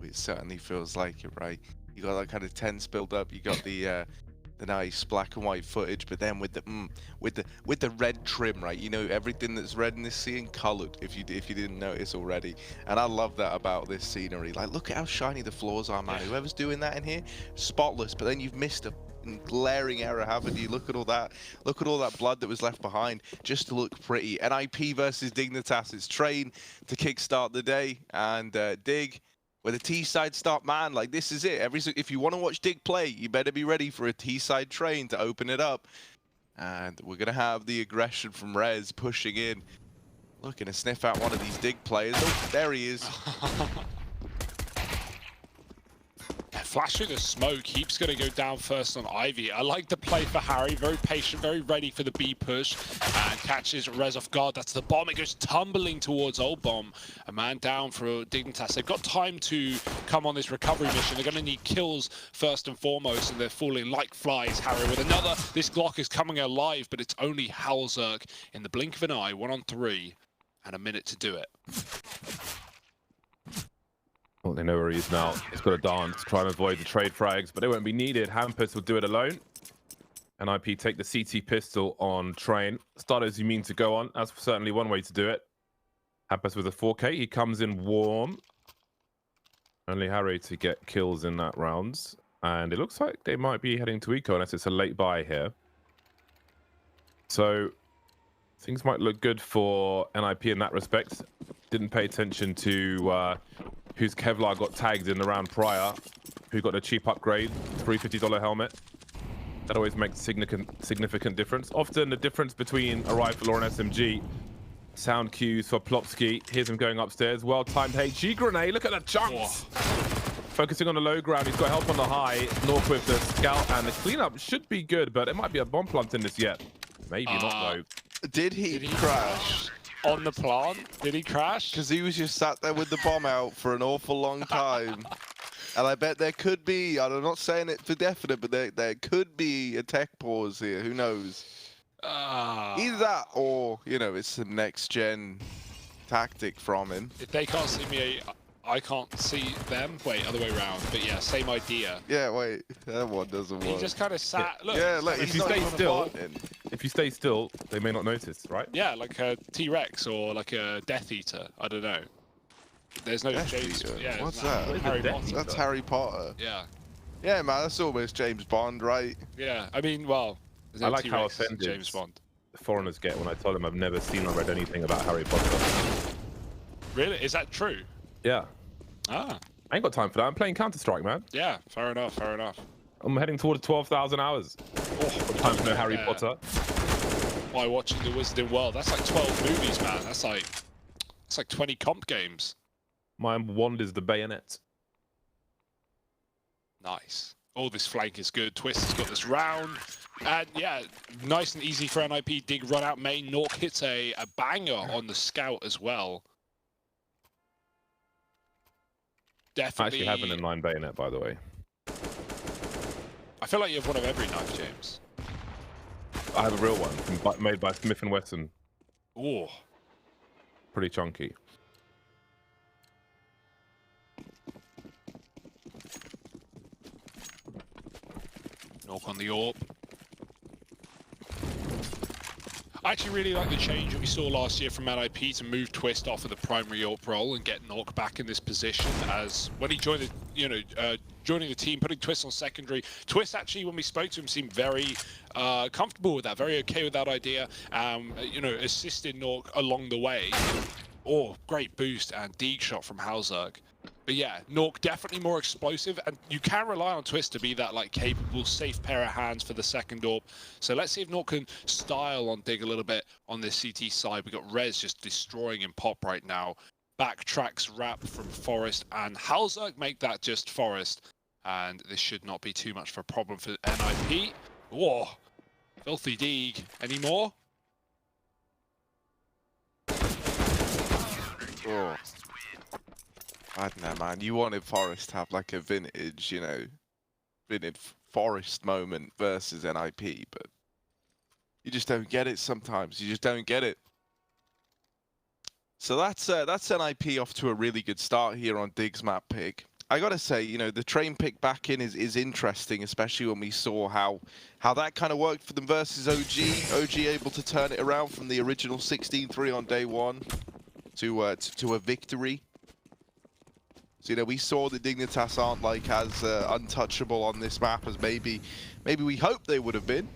It certainly feels like it, right? You got that kind of tense build up. You got the nice black and white footage, but then with the red trim, right? You know, everything that's red in this scene colored. If you didn't notice already, and I love that about this scenery. Like, look at how shiny the floors are, man. Whoever's doing that in here, spotless. But then you've missed a glaring error, haven't you? Look at all that. Look at all that blood that was left behind just to look pretty. NiP versus Dignitas. It's Train to kickstart the day, and Dig with a T-side start, man. Like, this is it. If you want to watch Dig play, you better be ready for a T-side Train to open it up. And we're gonna have the aggression from Rez pushing in, looking to sniff out one of these Dig players. Oh, there he is. Flash through the smoke. Heap's going to go down first on Ivy. I like the play for Harry. Very patient, very ready for the B push. And catches Rez off guard. That's the bomb. It goes tumbling towards Old Bomb. A man down for Dignitas. They've got time to come on this recovery mission. They're going to need kills first and foremost. And they're falling like flies. Harry with another. This Glock is coming alive, but it's only Halzerk in the blink of an eye. 1 on 3. And a minute to do it. Well, they know where he is now. He's got to dance, try and avoid the trade frags, but they won't be needed. Hampus will do it alone. NiP take the CT pistol on Train. Start as you mean to go on. That's certainly one way to do it. Hampus with a 4K. He comes in warm. Only Harry to get kills in that round. And it looks like they might be heading to Eco unless it's a late buy here. So things might look good for NiP in that respect. Didn't pay attention to whose Kevlar got tagged in the round prior, who got a cheap upgrade, $350 helmet. That always makes significant difference. Often the difference between a rifle or an SMG. Sound cues for Plopsky. Here's him going upstairs. Well-timed HG grenade. Look at the chunks. Focusing on the low ground. He's got help on the high. North with the scout, and the cleanup should be good, but it might be a bomb plant in this yet. Maybe not though. Did he crash? On the plant? Did he crash? Because he was just sat there with the bomb out for an awful long time. And I bet there could be, I'm not saying it for definite, but there could be a tech pause here. Who knows? Either that or, you know, it's some next-gen tactic from him. If they can't see me, I can't see them. Wait, other way around. But yeah, same idea. Yeah, wait, that one doesn't work. He just kind of sat. Look, yeah, look, if you stay still, they may not notice, right? Yeah, like a T-Rex or like a Death Eater. I don't know. There's no Death James. Eater? Yeah, What's that? that? Harry Potter. That's Harry Potter. Yeah. Yeah, man, that's almost James Bond, right? Yeah, I mean, well, I like how offended James Bond. The foreigners get when I tell them I've never seen or read anything about Harry Potter. Really? Is that true? Yeah. Ah. I ain't got time for that. I'm playing Counter-Strike, man. Yeah, fair enough, fair enough. I'm heading towards 12,000 hours. Time for no Harry Potter. By watching The Wizarding World, that's like 12 movies, man. That's like 20 comp games. My wand is the bayonet. Nice. Oh, this flank is good. Twist has got this round. And yeah, nice and easy for NiP. Dig run out main. Nork hits a banger on the scout as well. Definitely. I actually have an inline bayonet, by the way. I feel like you have one of every knife, James. I have a real one made by Smith & Wesson. Oh. Pretty chunky. Nork on the AWP. I actually really like the change that we saw last year from NiP to move Twist off of the primary AWP role and get Nork back in this position. As when he joined the, joining the team, putting Twist on secondary. Twist actually, when we spoke to him, seemed very comfortable with that, very okay with that idea. Assisted Nork along the way. Oh, great boost and deeg shot from Halzerk. But yeah, Nork definitely more explosive, and you can rely on Twist to be that like capable, safe pair of hands for the second AWP. So let's see if Nork can style on Dig a little bit on this CT side. We got Rez just destroying in pop right now. Backtracks wrap from Forest, and Halzerk make that just Forest. And this should not be too much of a problem for NiP. Whoa, filthy Deeg. Any more? Oh. I don't know, man. You wanted Forest to have like a vintage, vintage Forest moment versus NiP, but you just don't get it sometimes. You just don't get it. So that's NiP off to a really good start here on Dig's map pick. I gotta say, you know, the train pick back in is interesting, especially when we saw how that kind of worked for them versus OG. OG able to turn it around from the original 16-3 on day one to a victory. So, you know, we saw the Dignitas aren't like as untouchable on this map as maybe we hoped they would have been.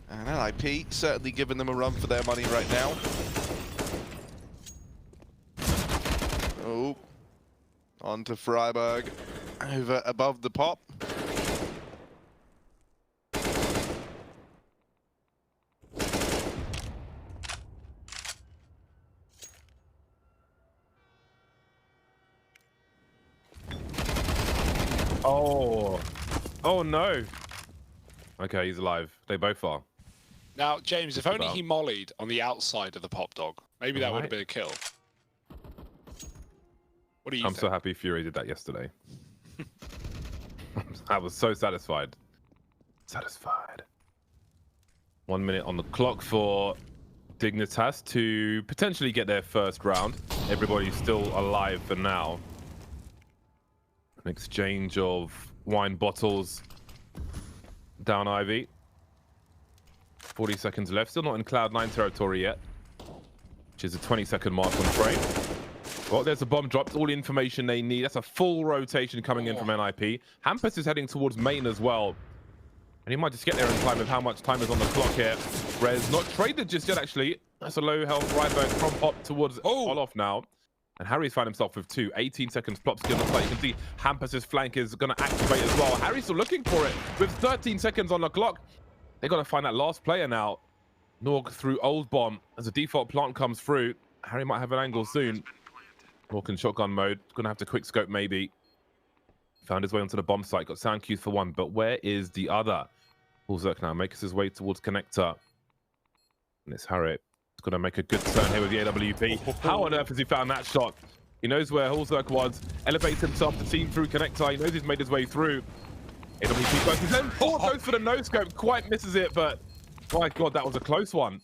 And NiP certainly giving them a run for their money right now. Oh. On to Freiburg, over above the pop. Oh no. Okay, he's alive. They both are. Now, James, if only he mollied on the outside of the pop dog, maybe that would have been a kill. What do you think? I'm so happy Fury did that yesterday. I was so satisfied. Satisfied. 1 minute on the clock for Dignitas to potentially get their first round. Everybody's still alive for now. An exchange of wine bottles down Ivy. 40 seconds left. Still not in Cloud9 territory yet, which is a 20-second mark on frame. Well, there's a bomb dropped. All the information they need. That's a full rotation coming in from NiP. Hampus is heading towards main as well. And he might just get there in time with how much time is on the clock here. Rez not traded just yet, actually. That's a low health Ryberg from pop towards Olof now. And Harry's found himself with 18 seconds plop skill. Looks like you can see Hampus's flank is going to activate as well. Harry's still looking for it with 13 seconds on the clock. They got to find that last player now. Norg through old bomb as a default plant comes through. Harry might have an angle soon. Norg in shotgun mode. Going to have to quick scope maybe. Found his way onto the bomb site. Got sound cues for one, but where is the other? Ulzerk now makes his way towards connector. And it's Harry. He's going to make a good turn here with the AWP. How on earth has he found that shot? He knows where Ulzerk was. Elevates himself to team through connector. He knows he's made his way through. AWP goes then goes for the no scope. Quite misses it, but my God, that was a close one.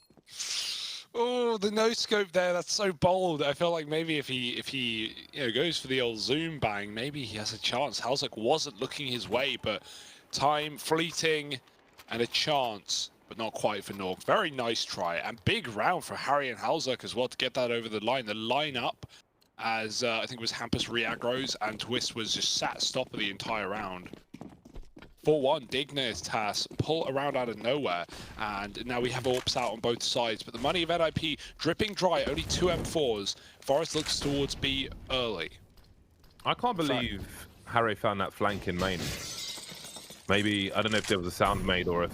Oh, the no scope there. That's so bold. I feel like maybe if he goes for the old zoom bang, maybe he has a chance. Halzek wasn't looking his way, but time fleeting and a chance, but not quite for Norg. Very nice try and big round for Harry and Halzek as well to get that over the line. The line up as I think it was Hampus re-aggros and Twist was just sat stop of the entire round. 4-1, Dignitas pull around out of nowhere, and now we have AWPs out on both sides, but the money of NiP dripping dry, only 2 M4s. Forest looks towards B early. I can't believe Harry found that flank in main. Maybe, I don't know if there was a sound made or if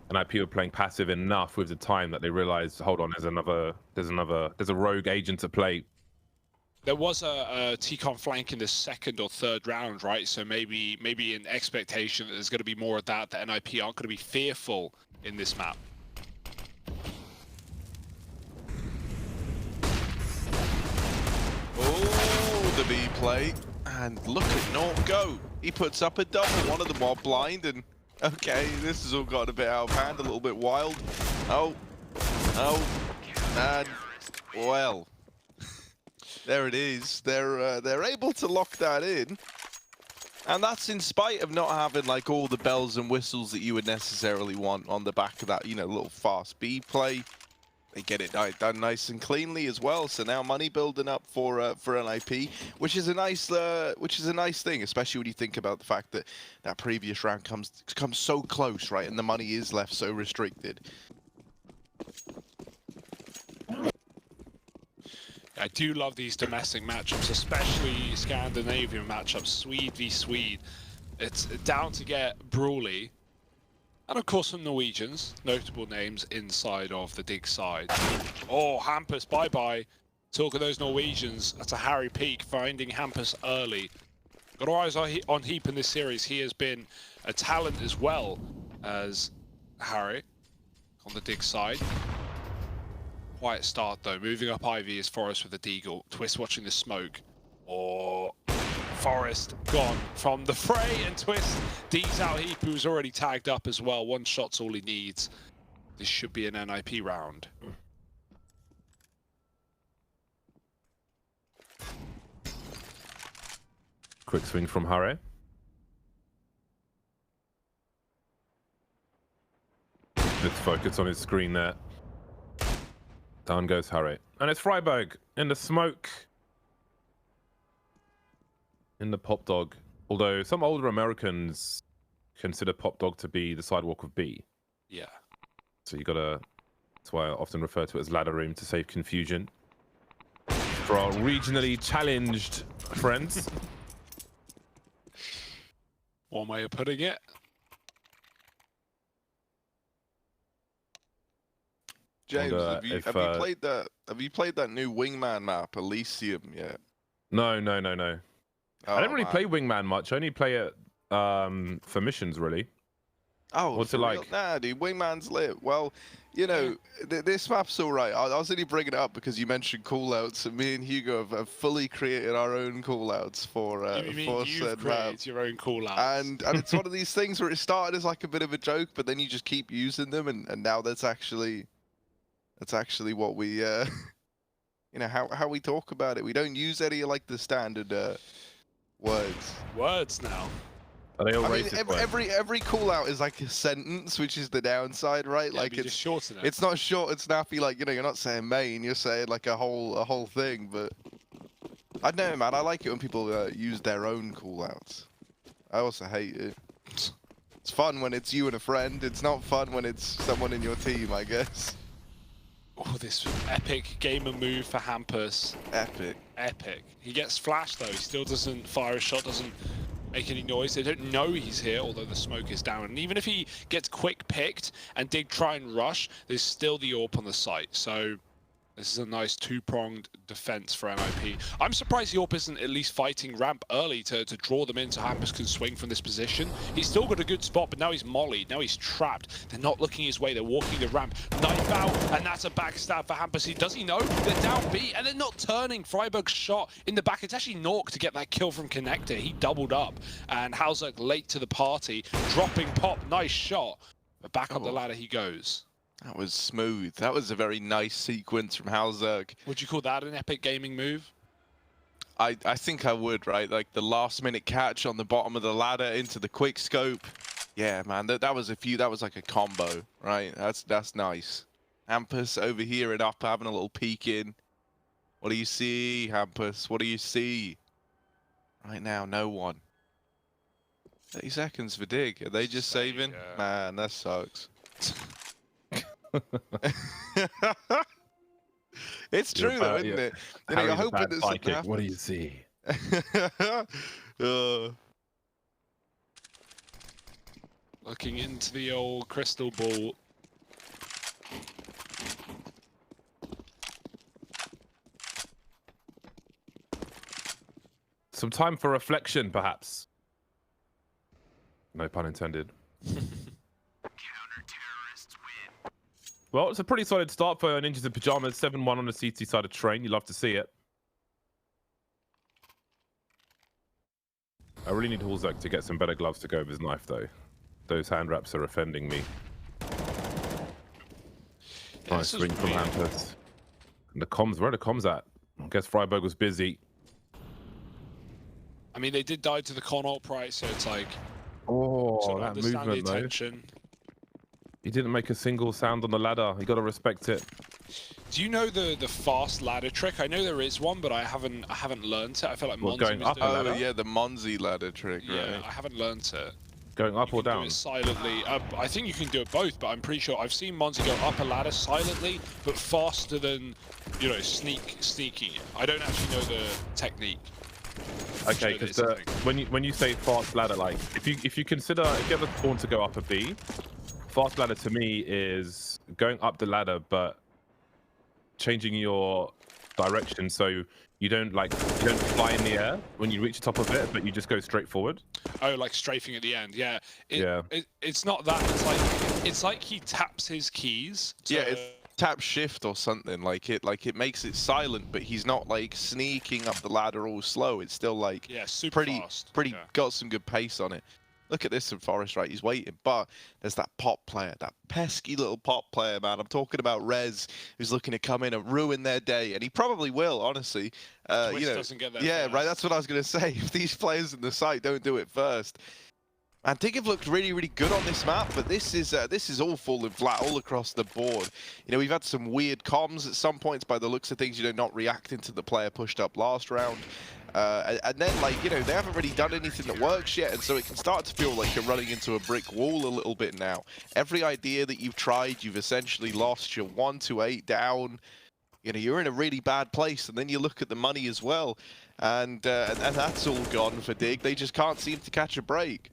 NiP were playing passive enough with the time that they realized, hold on, there's a rogue agent to play. There was a T-Con flank in the second or third round, right? So maybe an expectation that there's going to be more of that NiP aren't going to be fearful in this map. Oh, the B play. And look at North go. He puts up a double. One of them while blind. And okay, this has all got a bit out of hand, a little bit wild. Oh. And well. There it is. They're able to lock that in, and that's in spite of not having like all the bells and whistles that you would necessarily want on the back of that, little fast B play. They get it done nice and cleanly as well. So now money building up for NiP, which is a nice thing, especially when you think about the fact that that previous round comes so close, right, and the money is left so restricted. I do love these domestic matchups, especially Scandinavian matchups, Swede v Swede. It's down to get brawly. And of course some Norwegians, notable names inside of the dig side. Oh, Hampus, bye-bye. Talk of those Norwegians, that's a Harry Peak, finding Hampus early. Got our eyes on Heap in this series. He has been a talent as well as Harry on the dig side. Quiet start though, moving up Ivy is Forest with the Deagle. Twist watching the smoke. Or Forest gone from the fray, and Twist D's out Heap, who's already tagged up as well. One shot's all he needs. This should be an NiP round. Quick swing from Harry. Let's focus on his screen there. Down goes Harry. And it's Freiburg in the smoke. In the Pop Dog. Although some older Americans consider Pop Dog to be the sidewalk of B. Yeah. So you gotta, that's why I often refer to it as ladder room to save confusion. For our regionally challenged friends. One way of putting it. James, And, have you played that? Have you played that new Wingman map, Elysium, yet? No. Oh, I don't really man. play Wingman much. I only play it for missions, really. Oh, What's for it real? like? Nah, dude, Wingman's lit. Well, you know, this map's all right. I was only bringing it up because you mentioned callouts, and me and Hugo have fully created our own callouts for You mean for you've said map. created your own call-outs? And it's one of these things where it started as like a bit of a joke, but then you just keep using them, and now that's actually what we you know, how we talk about it. We don't use any like the standard words. Words now. Are they all I mean, racist? every call out is like a sentence, which is the downside, right? Yeah, like but you just shorten it. it's not short and snappy. Like, you know, you're not saying main, you're saying like a whole thing. But I don't know, man. I like it when people use their own call outs. I also hate it. It's fun when it's you and a friend. It's not fun when it's someone in your team, I guess. Oh, this epic gamer move for Hampus. Epic. Epic. He gets flashed though. He still doesn't fire a shot, doesn't make any noise. They don't know he's here, although the smoke is down. And even if he gets quick picked and did try and rush, there's still the AWP on the site. So this is a nice two-pronged defense for NiP. I'm surprised the AWP isn't at least fighting ramp early to draw them in so Hampus can swing from this position. He's still got a good spot, but now he's mollied. Now he's trapped. They're not looking his way. They're walking the ramp. Knife out, and that's a backstab for Hampus. Does he know? They're down B, and they're not turning. Freiburg's shot in the back. It's actually Nork to get that kill from Connector. He doubled up, and Halzak late to the party, dropping pop. Nice shot. But back up the ladder he goes. That was smooth. That was a very nice sequence from Halzak. Would you call that an epic gaming move? I think I would, right? Like the last minute catch on the bottom of the ladder into the quick scope. Yeah, man, that was like a combo, right? That's nice. Hampus over here and up having a little peek in. What do you see, Hampus? What do you see? Right now, no one. 30 seconds for Dig. Are they just saving? Man, that sucks. It's true though, isn't it? You know, you're hoping that something happens. What do you see? Looking into the old crystal ball. Some time for reflection, perhaps. No pun intended. Well, it's a pretty solid start for Ninjas in Pyjamas. 7-1 on the CT side of train. You love to see it. I really need Halzak to get some better gloves to go with his knife, though. Those hand wraps are offending me. Yeah, nice swing from Hampus. And the comms, where are the comms at? I guess Freiburg was busy. I mean, they did die to the Connaught price, so it's like... Oh, sort of that understand movement, the though. attention. He didn't make a single sound on the ladder. You got to respect it. Do you know the fast ladder trick? I know there is one, but I haven't learned it. I feel like What, Monzi going was up a doing ladder? Oh yeah, the Monzi ladder trick, right? Yeah, I haven't learned it. Going up You or can down? do it silently. I think you can do it both, but I'm pretty sure I've seen Monzi go up a ladder silently, but faster than, you know, sneaking it. I don't actually know the technique. Okay, because when you say fast ladder, like if you ever want to go up a B, fast ladder to me is going up the ladder but changing your direction so you don't fly in the air when you reach the top of it, but you just go straight forward. Oh, like strafing at the end. Yeah. Yeah. It's not that. It's like he taps his keys. Yeah, it's tap shift or something. Like it makes it silent, but he's not like sneaking up the ladder all slow. It's still like super pretty fast. got some good pace on it. Look at this in Forest, right? He's waiting, but there's that pop player, that pesky little pop player, man. I'm talking about Rez, who's looking to come in and ruin their day, and he probably will, honestly. Twist doesn't get there yeah, first. right. That's what I was gonna say. If these players in the site don't do it first, and Dig have looked really, really good on this map, but this is all falling flat all across the board. You know, we've had some weird comms at some points by the looks of things. You know, not reacting to the player pushed up last round. And then, like, you know, they haven't really done anything that works yet, and so it can start to feel like you're running into a brick wall a little bit now. Every idea that you've tried, you've essentially lost. You're 1-8 down. You know, you're in a really bad place, and then you look at the money as well, and that's all gone for Dig. They just can't seem to catch a break.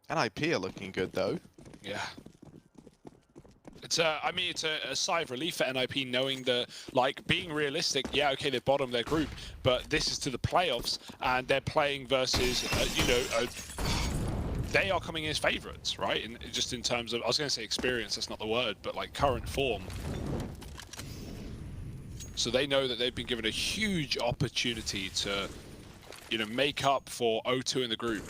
NiP are looking good, though. Yeah. I mean, it's a sigh of relief for NiP knowing that, like, being realistic, yeah, okay, they've bottomed their group, but this is to the playoffs, and they're playing versus, you know, they are coming in as favourites, right? And just in terms of, I was going to say experience, that's not the word, but like current form. So they know that they've been given a huge opportunity to, you know, make up for 0-2 in the group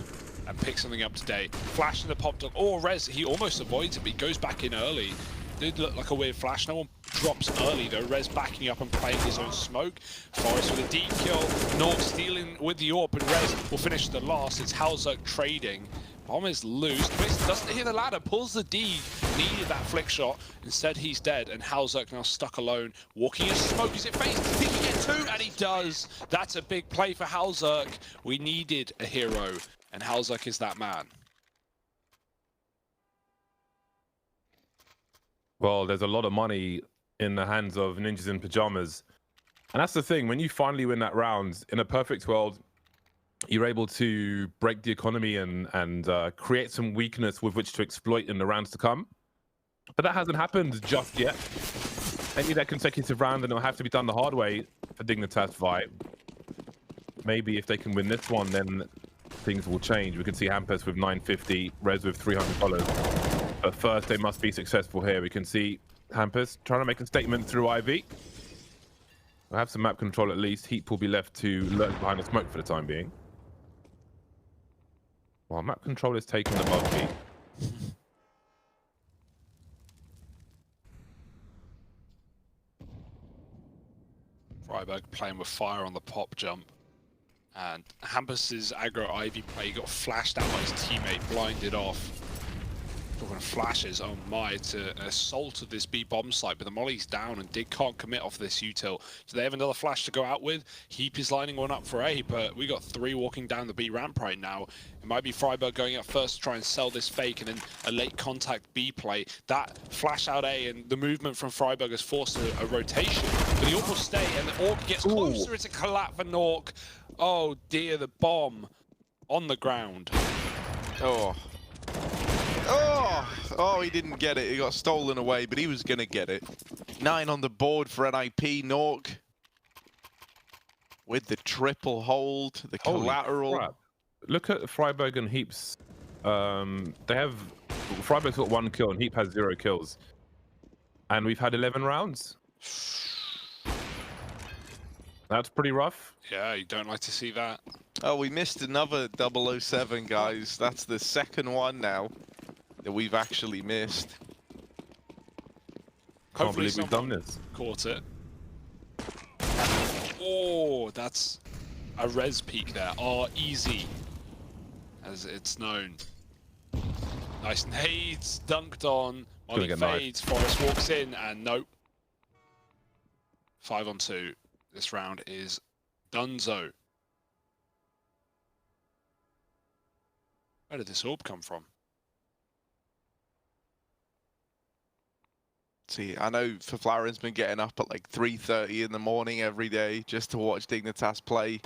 and pick something up today. Flash in the pop dog, or Rez, he almost avoids it, but he goes back in early. Did look like a weird flash. No one drops early though. Rez backing up and playing his own smoke. Forest with a deep kill. Nork stealing with the AWP, and Rez will finish the last. It's Halzerk trading. Bomb is loose. Twist doesn't hit the ladder, pulls the D. Needed that flick shot. Instead, he's dead, and Halzerk now stuck alone. Walking in smoke. Is it phased? Did he get two? And he does. That's a big play for Halzerk. We needed a hero, and Halzerk is that man. Well, there's a lot of money in the hands of ninjas in pajamas. And that's the thing, when you finally win that round, in a perfect world, you're able to break the economy and create some weakness with which to exploit in the rounds to come. But that hasn't happened just yet. Any of that consecutive round, and it'll have to be done the hard way for Dignitas fight. Maybe if they can win this one, then things will change. We can see Hampus with 950, Rez with $300. But first, they must be successful here. We can see Hampus trying to make a statement through IV. We'll have some map control at least. Heap will be left to lurk behind the smoke for the time being. While map control is taking the above B. Freiburg playing with fire on the pop jump. And Hampus's aggro Ivy play got flashed out by his teammate, blinded off. Talking of flashes, oh my, it's an assault of this B bomb site, but the molly's down and Dig can't commit off this util. So they have another flash to go out with. Heap is lining one up for A, but we got three walking down the B ramp right now. It might be Freiburg going up first to try and sell this fake, and then a late contact B play. That flash out A and the movement from Freiburg has forced a rotation. But the AWP will stay, and the AWP gets closer. Ooh. It's a collapse for Nork. Oh dear, the bomb on the ground. Oh. Oh, he didn't get it. He got stolen away, but he was going to get it. 9 on the board for NiP. Nork with the triple hold, the collateral. Crap. Look at Freiburg and Heap's. They have... Freiburg's got 1 kill and Heap has 0 kills. And we've had 11 rounds. That's pretty rough. Yeah, you don't like to see that. Oh, we missed another 007, guys. That's the second one now that we've actually missed. Can't believe we've done this. Caught it. Oh, that's a res peak there. Oh, easy, as it's known. Nice nades, dunked on. Molly fades, Forest walks in, and nope. 5 on 2. This round is donezo. Where did this orb come from? See, I know Faflarin's been getting up at like 3:30 in the morning every day just to watch Dignitas play.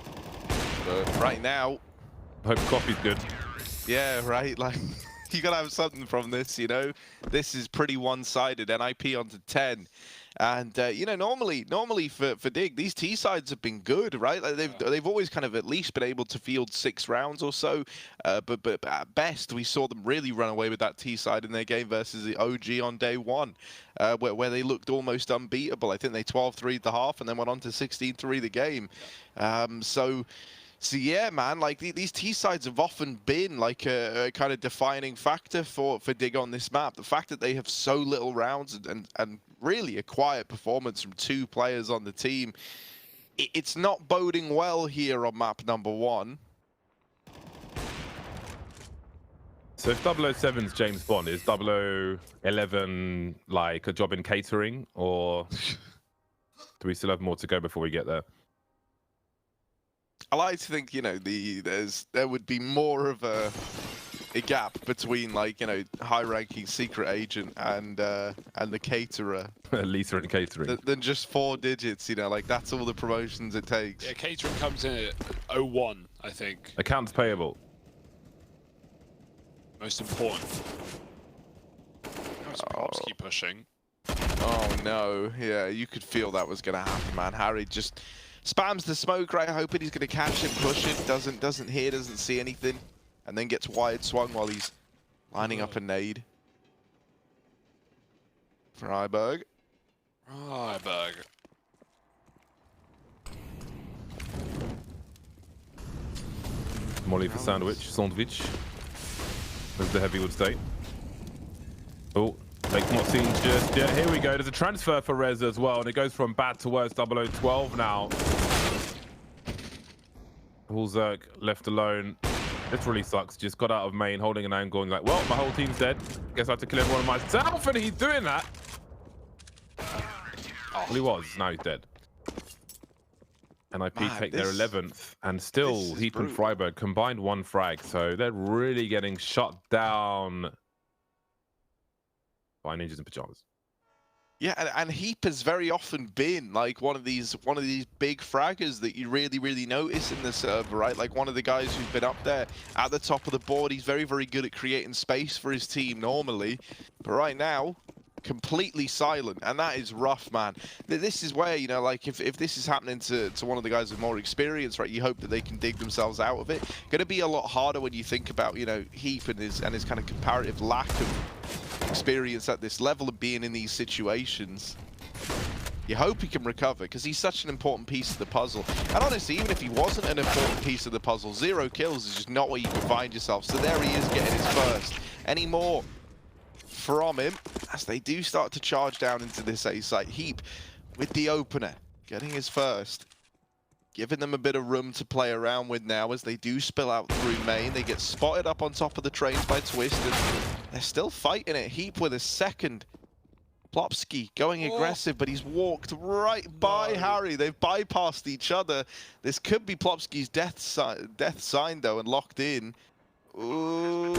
But right now... I hope coffee's good. Yeah, right, like... You gotta have something from this, you know. This is pretty one-sided. NiP onto 10, and you know, normally for Dig, these T sides have been good, right? Like they've always kind of at least been able to field 6 rounds or so. But at best, we saw them really run away with that T side in their game versus the OG on day 1, where they looked almost unbeatable. I think they 12-3'd the half and then went on to 16-3 the game. So yeah, man, like these T sides have often been like a kind of defining factor for Dig on this map. The fact that they have so little rounds and really a quiet performance from 2 players on the team, it's not boding well here on map number 1. So if 007's James Bond, is 0011 like a job in catering, or do we still have more to go before we get there? I like to think, you know, there would be more of a gap between, like, you know, high-ranking secret agent and the caterer. Lisa and catering. Than just 4 digits, you know, like that's all the promotions it takes. Yeah, catering comes in at 01, I think. Accounts payable. Most important. Props keep pushing. Oh no, yeah, you could feel that was gonna happen, man. Harry just spams the smoke, right, hoping he's gonna catch him, push it, doesn't hear, doesn't see anything, and then gets wired swung while he's lining up a nade. For Iberg. Iberg. Molly for sandwich. As the heavy would state. Oh, Lake's not seen just yet. Here we go. There's a transfer for Rez as well, and it goes from bad to worse. 0012 now. Hulzerk left alone. This really sucks. Just got out of main, holding an angle, and like, well, my whole team's dead. Guess I have to kill everyone myself, and he's doing that. Well, he was. Now he's dead. NiP take their 11th, and still Heap and Freiburg combined 1 frag, so they're really getting shut down by Ninjas in Pyjamas. Yeah, and Heap has very often been like one of these big fraggers that you really notice in the server, right? Like one of the guys who's been up there at the top of the board. He's very good at creating space for his team normally, but right now, completely silent, and that is rough, man. This is where, you know, like if this is happening to one of the guys with more experience, right, you hope that they can dig themselves out of it. Going to be a lot harder when you think about, you know, Heap and his kind of comparative lack of experience at this level of being in these situations. You hope he can recover, because he's such an important piece of the puzzle. And honestly, even if he wasn't an important piece of the puzzle, 0 kills is just not where you can find yourself. So there he is getting his first. Any more from him as they do start to charge down into this A site. Heap with the opener, getting his first, giving them a bit of room to play around with now as they do spill out through main. They get spotted up on top of the trains by Twist, and they're still fighting it. Heap with a second. Plopsky going aggressive, but he's walked right by Harry. They've bypassed each other. This could be Plopsky's death sign though, and locked in. Ooh,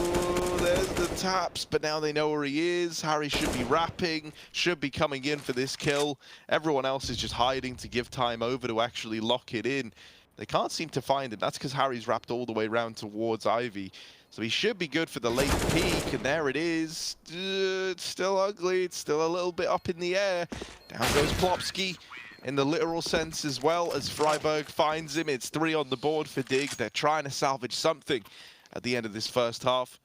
there's the taps, but now they know where he is. Harry should be wrapping, should be coming in for this kill. Everyone else is just hiding to give time over to actually lock it in. They can't seem to find him. That's because Harry's wrapped all the way around towards Ivy. So he should be good for the late peak, and there it is. It's still ugly, it's still a little bit up in the air. Down goes Plopsky. In the literal sense as well, as Freiburg finds him. It's 3 on the board for Dig. They're trying to salvage something at the end of this first half.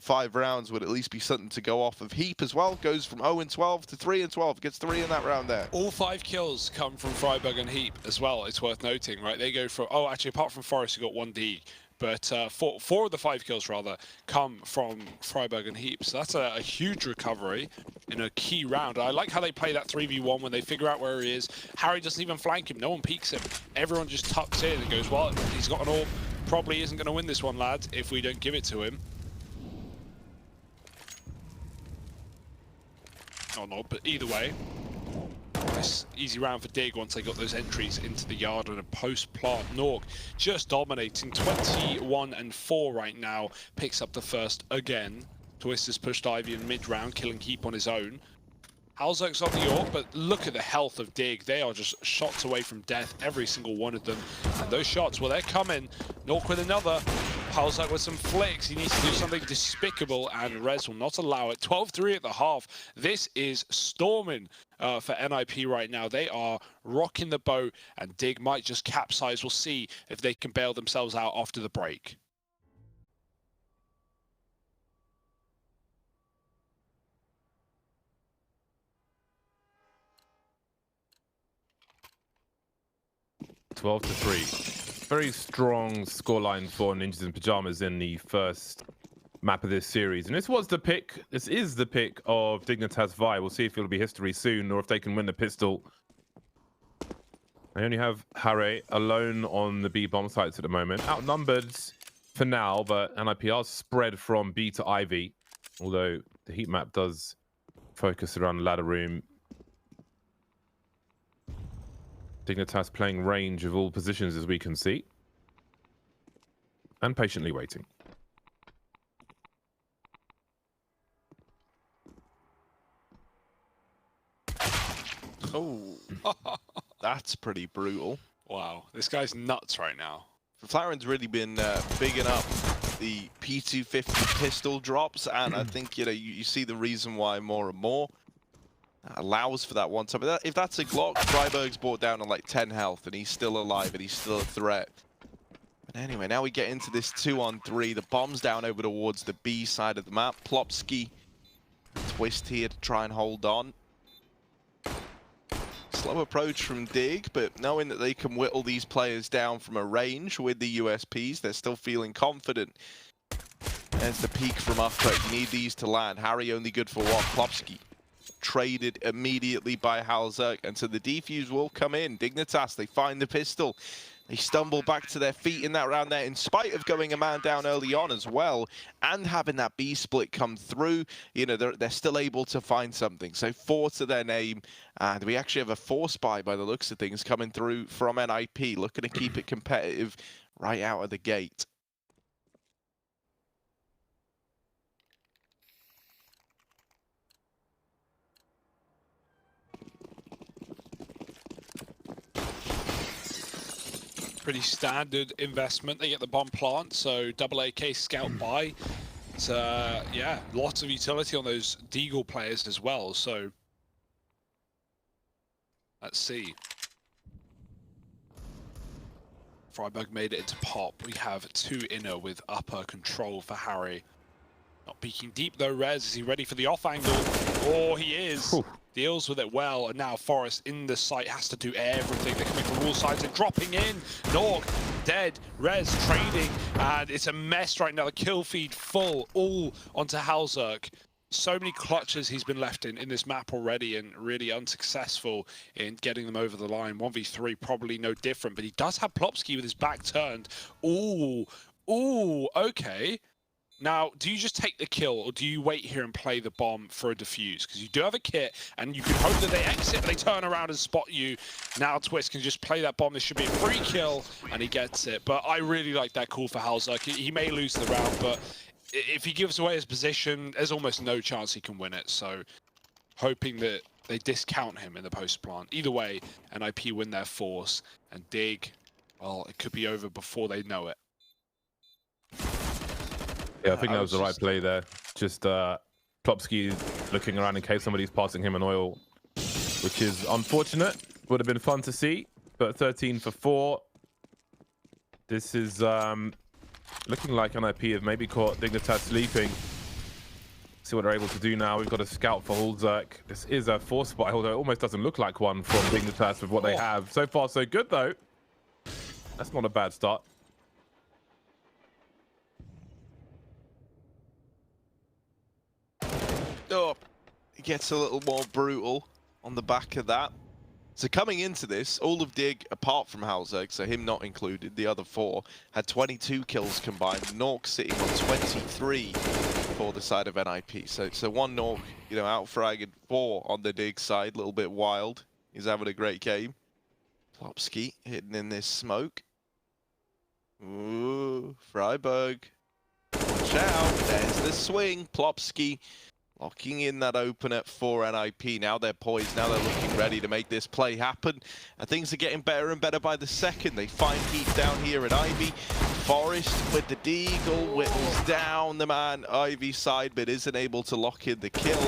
5 rounds would at least be something to go off of. Heap as well goes from 0-12 to 3-12. Gets 3 in that round there. All 5 kills come from Freiburg and Heap as well. It's worth noting, right? They go from, oh, actually, apart from Forrest, who got 1 D. But 4 of the 5 kills, rather, come from Freiburg and Heap. So that's a huge recovery in a key round. I like how they play that 3v1 when they figure out where he is. Harry doesn't even flank him. No one peeks him. Everyone just tucks in and goes, well, he's got an AWP. Probably isn't going to win this one, lad, if we don't give it to him. Or not, but either way. Nice easy round for Dig once they got those entries into the yard, and a post-plant Nork just dominating 21-4 right now. Picks up the first again. Twist has pushed Ivy in mid-round, killing Heap on his own. Hulzerk's on the AWP, but look at the health of Dig. They are just shots away from death, every single one of them. And those shots, well, they're coming. Nork with another. Halzak with some flicks. He needs to do something despicable, and Rez will not allow it. 12-3 at the half. This is storming for NiP right now. They are rocking the boat, and Dig might just capsize. We'll see if they can bail themselves out after the break. Twelve to 3. Very strong scoreline for Ninjas in Pyjamas in the first map of this series. And this was the pick. This is the pick of Dignitas Vi. We'll see if it'll be history soon or if they can win the pistol. They only have Harry alone on the B bomb sites at the moment. Outnumbered for now, but NiP are spread from B to Ivy. Although the heat map does focus around the ladder room. Dignitas playing range of all positions as we can see. And patiently waiting. Oh, that's pretty brutal. Wow, this guy's nuts right now. Flaren's really been bigging up the P250 pistol drops, and I think, you know, you see the reason why more and more. Allows for that one time. But if that's a Glock, Freiburg's brought down on like 10 health, and he's still alive, and he's still a threat. But anyway, now we get into this 2-on-3. The bomb's down over towards the B side of the map. Plopsky, twist here to try and hold on. Slow approach from Dig, but knowing that they can whittle these players down from a range with the USPs, they're still feeling confident. There's the peak from Upper. You need these to land. Harry only good for one. Plopsky traded immediately by Halzak, and so the defuse will come in. Dignitas, they find the pistol. They stumble back to their feet in that round there, in spite of going a man down early on as well, and having that B split come through. You know, they're still able to find something. So 4 to their name, and we actually have a force buy by the looks of things coming through from NiP, looking to keep it competitive right out of the gate. Pretty standard investment. They get the bomb plant, so double AK scout buy. It's yeah, lots of utility on those Deagle players as well. So let's see. Freiburg made it into pop. We have 2 inner with upper control for Harry. Not peeking deep though. Rez, is he ready for the off angle? Oh, he is. Ooh. Deals with it well, and now Forest in the site has to do everything. They're coming from all sides and dropping in. Norg dead, Rez trading, and it's a mess right now. The kill feed full, all onto Halzak. So many clutches he's been left in this map already, and really unsuccessful in getting them over the line. 1v3 probably no different, but he does have Plopsky with his back turned. Ooh, ooh, okay. Now, do you just take the kill, or do you wait here and play the bomb for a defuse? Because you do have a kit, and you can hope that they exit, but they turn around and spot you. Now Twist can just play that bomb. This should be a free kill, and he gets it. But I really like that call for Halzak. He may lose the round, but if he gives away his position, there's almost no chance he can win it. So, hoping that they discount him in the post-plant. Either way, NiP win their force, and Dig, well, it could be over before they know it. Yeah, I think that was the right play there. Just Plopsky looking around in case somebody's passing him an oil, which is unfortunate. Would have been fun to see, but 13 for 4. This is looking like NiP have maybe caught Dignitas sleeping. See what they're able to do now. We've got a scout for Halzak. This is a force buy, although it almost doesn't look like one from Dignitas with what they have. So far, so good, though. That's not a bad start. Oh, it gets a little more brutal on the back of that. So coming into this, all of Dig, apart from Halzak, so him not included, the other 4, had 22 kills combined. Nork sitting on 23 for the side of NiP. So one Nork, you know, out fragging 4 on the Dig side, a little bit wild. He's having a great game. Plopsky hidden in this smoke. Ooh, Freiburg. Watch out, there's the swing. Plopsky locking in that opener for NiP. Now they're poised, now they're looking ready to make this play happen. And things are getting better and better by the second. They find heat down here at Ivy. Forest with the deagle whittles down the man. Ivy side, but isn't able to lock in the kill.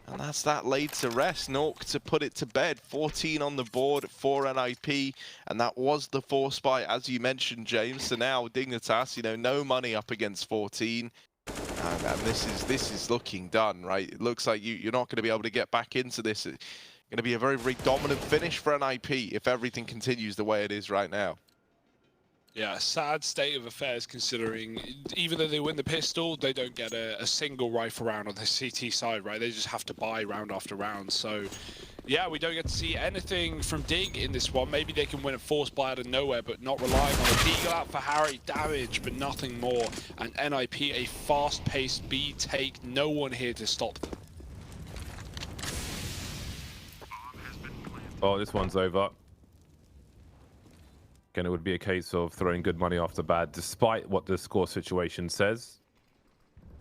And that's that laid to rest. Nork to put it to bed. 14 on the board for NiP, and that was the force buy, as you mentioned, James. So now Dignitas, you know, no money up against 14. And this is looking done, right? It looks like you're not going to be able to get back into this. It's going to be a very, very dominant finish for NiP if everything continues the way it is right now. Yeah, sad state of affairs considering even though they win the pistol, they don't get a single rifle round on the CT side, right? They just have to buy round after round. So, yeah, we don't get to see anything from Dig in this one. Maybe they can win a force buy out of nowhere, but not relying on a Deagle out for Harry. Damage, but nothing more. And NiP, a fast-paced B take. No one here to stop them. Oh, this one's over. Again, it would be a case of throwing good money after bad, despite what the score situation says.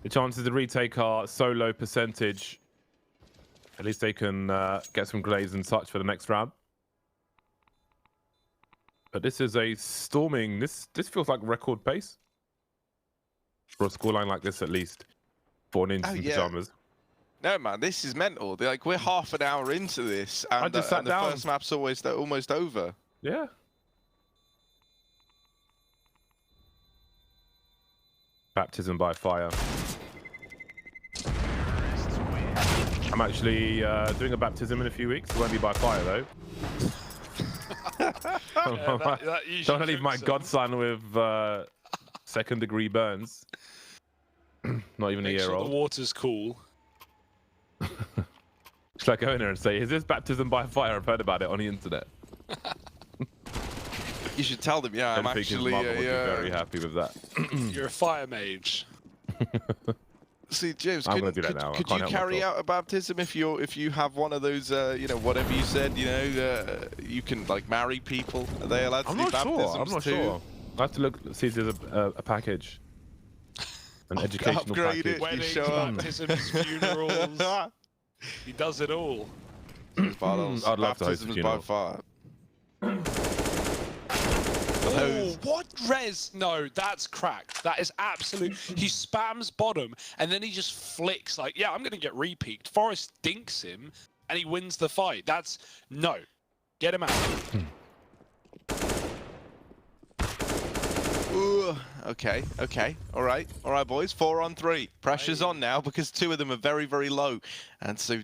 The chances to retake are so low percentage. At least they can get some grenades and such for the next round. But this is a storming. This feels like record pace for a scoreline like this, at least for an instant Pyjamas. No, man, this is mental. Like, we're half an hour into this, and, I just sat and the down. first map's almost over. Yeah. Baptism by fire. I'm actually doing a baptism in a few weeks. It won't be by fire though. Don't want to leave my godson with second-degree burns. Not even a year old. The water's cool. Should I go in there and say, "Is this baptism by fire? I've heard about it on the internet." You should tell them, yeah, I'm actually mother would be very happy with that. You're a fire mage. See, James, I'm could gonna do that now. you carry out a baptism if you have one of those, you know, whatever you said, you know, you can like marry people? Are they allowed to do baptisms I'm not too? sure. I have to look, see if there's a package, an educational upgrade package. it. Weddings, show up. baptisms, funerals. He does it all. Bardolph's I'd love to host a baptisms funeral. by fire. Oh, what res? No, that's cracked. That is absolute. He spams bottom and then he just flicks like, yeah, I'm going to get repeaked. Forrest dinks him and he wins the fight. That's no. Get him out. Ooh, okay. All right, boys. 4 on 3. Pressure's on now because 2 of them are very, very low. And so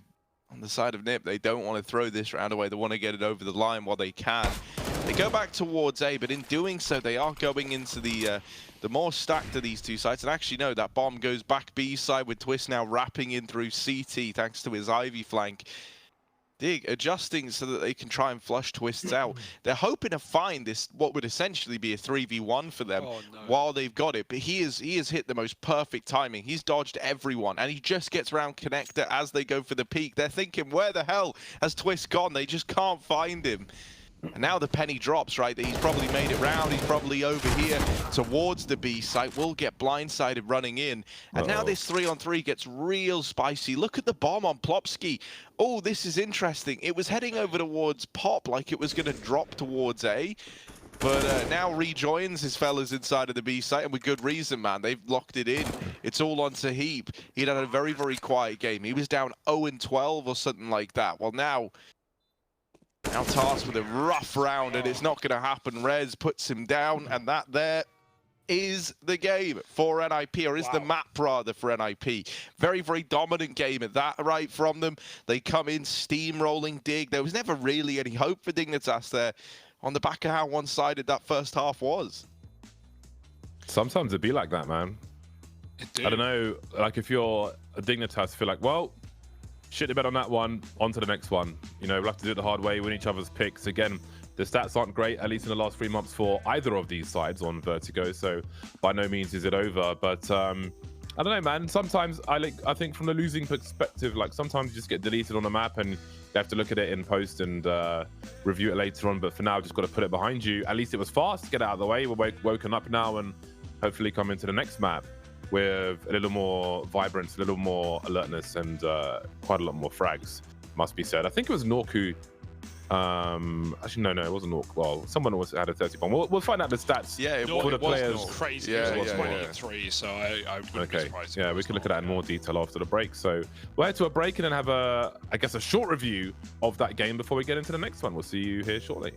on the side of NiP, they don't want to throw this round away. They want to get it over the line while they can. They go back towards A, but in doing so, they are going into the more stacked of these two sides. And actually, no, that bomb goes back B side with Twist now wrapping in through CT thanks to his Ivy flank. Dig adjusting so that they can try and flush Twists out. They're hoping to find this, what would essentially be a 3v1 for them while they've got it. But he has hit the most perfect timing. He's dodged everyone, and he just gets around Connector as they go for the peak. They're thinking, where the hell has Twist gone? They just can't find him. And now the penny drops, right? He's probably made it round. He's probably over here towards the B site. Will get blindsided running in. And now this 3 on 3 gets real spicy. Look at the bomb on Plopsky. Oh, this is interesting. It was heading over towards Pop like it was going to drop towards A. But now rejoins his fellas inside of the B site, and with good reason, man. They've locked it in. It's all onto Heap. He'd had a very, very quiet game. He was down 0-12 or something like that. Well, now tasked with a rough round, and it's not going to happen. Rez puts him down, and that there is the game for NiP, or is the map rather for NiP. Very, very dominant game at that, right, from them. They come in steamrolling Dig. There was never really any hope for Dignitas there on the back of how one-sided that first half was. Sometimes it'd be like that, man. I don't know, like if you're a Dignitas, feel like, well, shit the bed on that one, on to the next one. You know, we'll have to do it the hard way, win each other's picks. Again, the stats aren't great, at least in the last 3 months for either of these sides on Vertigo, so by no means is it over. But I don't know, man. Sometimes I think from the losing perspective, like sometimes you just get deleted on the map and you have to look at it in post and review it later on. But for now, just got to put it behind you. At least it was fast, get it out of the way. We're woken up now and hopefully come into the next map with a little more vibrance, a little more alertness, and quite a lot more frags, must be said. I think it was Nork who Actually, no, it wasn't Orc. Well, someone always had a 30 bomb. We'll find out the stats. Yeah, No, for the it was players. crazy. Yeah, It was yeah, 23, so I wouldn't be Okay, surprised. yeah, we can look at that in more detail after the break. So we'll head to a break and then have I guess, a short review of that game before we get into the next one. We'll see you here shortly.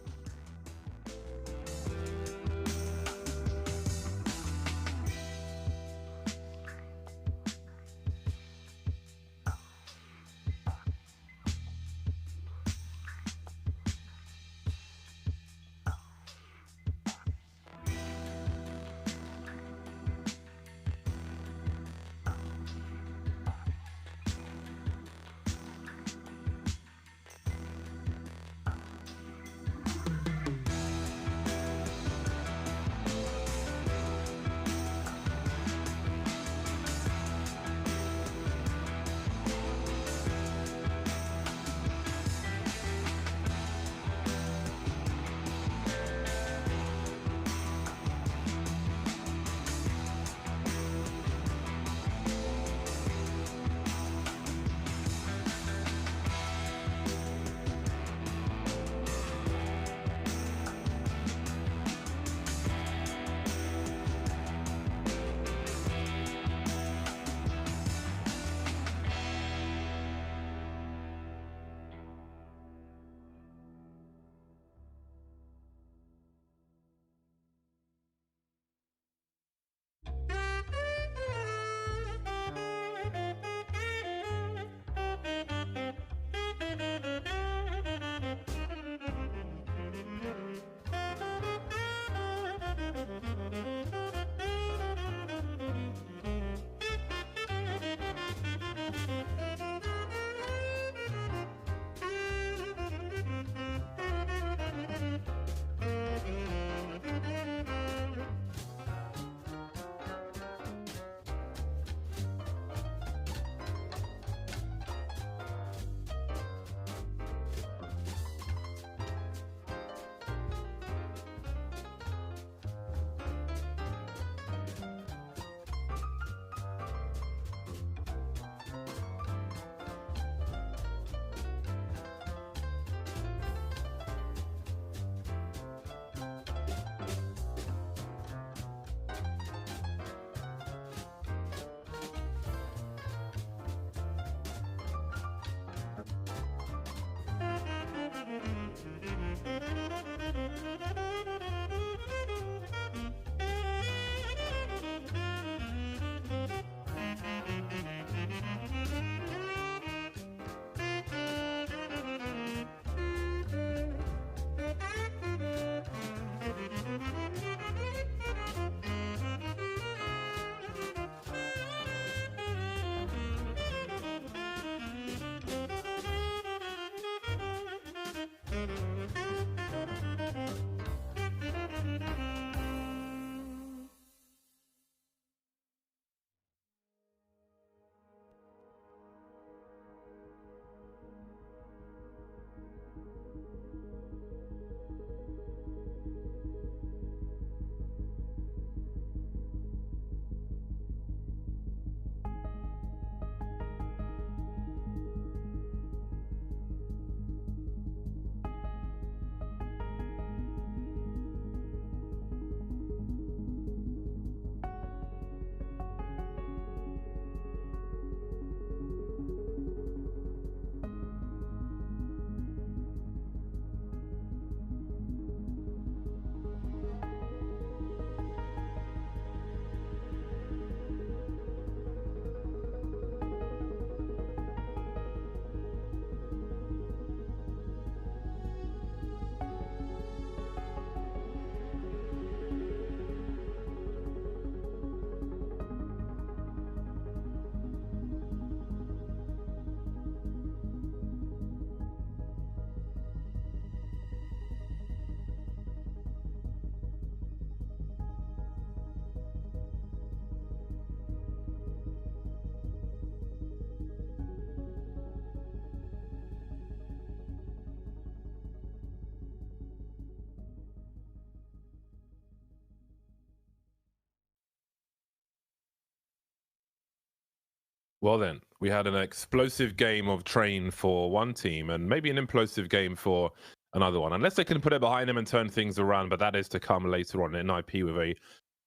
Well then, we had an explosive game of Train for one team and maybe an implosive game for another one. Unless they can put it behind them and turn things around, but that is to come later on in NiP with a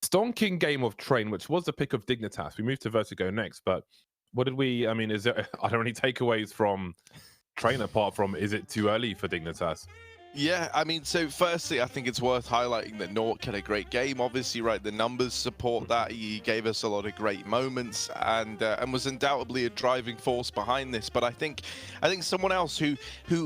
stonking game of Train, which was the pick of Dignitas. We moved to Vertigo next, but what did we, I mean, is there, are there any takeaways from Train apart from, is it too early for Dignitas? Yeah, I mean, so firstly, I think it's worth highlighting that Nork had a great game. Obviously, right, the numbers support that. He gave us a lot of great moments and was undoubtedly a driving force behind this. But I think someone else who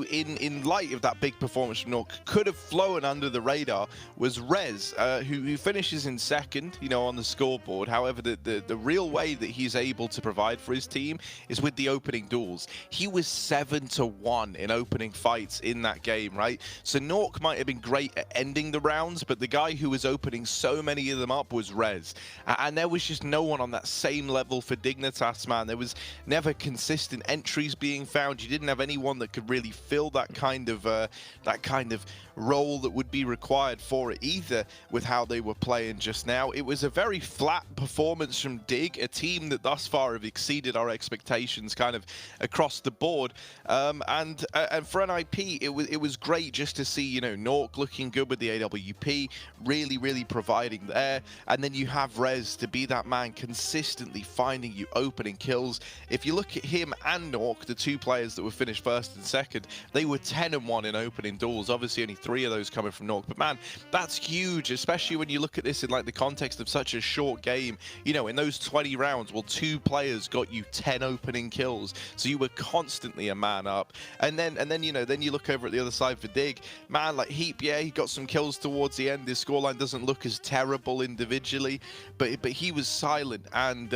in light of that big performance from Nork could have flown under the radar was Rez, who finishes in second, you know, on the scoreboard. However, the real way that he's able to provide for his team is with the opening duels. He was 7-1 in opening fights in that game, right? So Nork might have been great at ending the rounds, but the guy who was opening so many of them up was Rez. And there was just no one on that same level for Dignitas, man. There was never consistent entries being found. You didn't have anyone that could really fill that kind of role that would be required for it either with how they were playing just now. It was a very flat performance from Dig, a team that thus far have exceeded our expectations kind of across the board. And for NiP, it was great just to see, you know, Nork looking good with the AWP, really providing there. And then you have Rez to be that man consistently finding you opening kills. If you look at him and Nork, the two players that were finished first and second, they were 10-1 in opening duels. Obviously only 3 of those coming from Nork, but man, that's huge, especially when you look at this in like the context of such a short game. You know, in those 20 rounds, well, 2 players got you 10 opening kills, so you were constantly a man up. And then you know, then you look over at the other side for Dig, man, like Heap, yeah, he got some kills towards the end. His scoreline doesn't look as terrible individually, but he was silent. And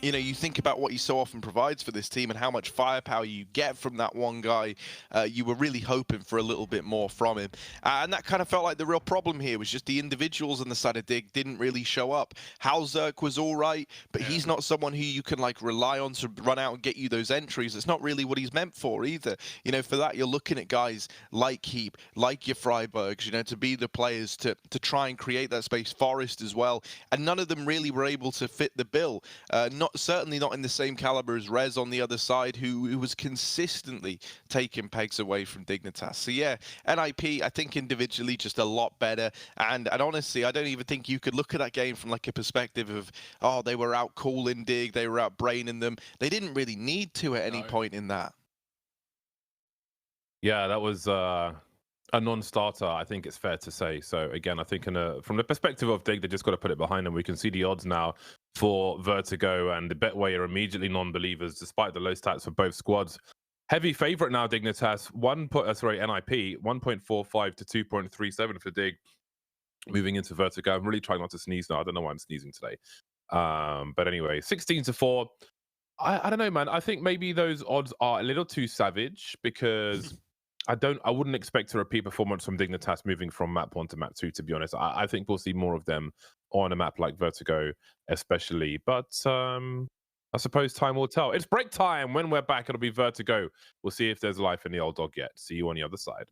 you know, you think about what he so often provides for this team and how much firepower you get from that one guy. You were really hoping for a little bit more from him. And that kind of felt like the real problem here was just the individuals on the side of Dig didn't really show up. Halzerk was all right, but he's not someone who you can like rely on to run out and get you those entries. It's not really what he's meant for either. You know, for that, you're looking at guys like Heap, like your Freibergs, you know, to be the players to try and create that space. Forest as well. And none of them really were able to fit the bill. Certainly not in the same caliber as Rez on the other side, who was consistently taking pegs away from Dignitas. So yeah, NiP, I think individually just a lot better. And honestly, I don't even think you could look at that game from like a perspective of, oh, they were out calling Dig, they were out braining them. They didn't really need to at any point in that. Yeah, that was a non-starter, I think it's fair to say. So again, I think from the perspective of Dig, they just got to put it behind them. We can see the odds now for Vertigo and the Betway are immediately non-believers, despite the low stats for both squads. Heavy favorite now, Dignitas. NiP 1.45 to 2.37 for Dig. Moving into Vertigo, I'm really trying not to sneeze now. I don't know why I'm sneezing today. But anyway, 16-4. I don't know, man. I think maybe those odds are a little too savage because I wouldn't expect a repeat performance from Dignitas moving from map 1 to map 2, to be honest. I think we'll see more of them on a map like Vertigo, especially. But I suppose time will tell. It's break time. When we're back, it'll be Vertigo. We'll see if there's life in the old dog yet. See you on the other side.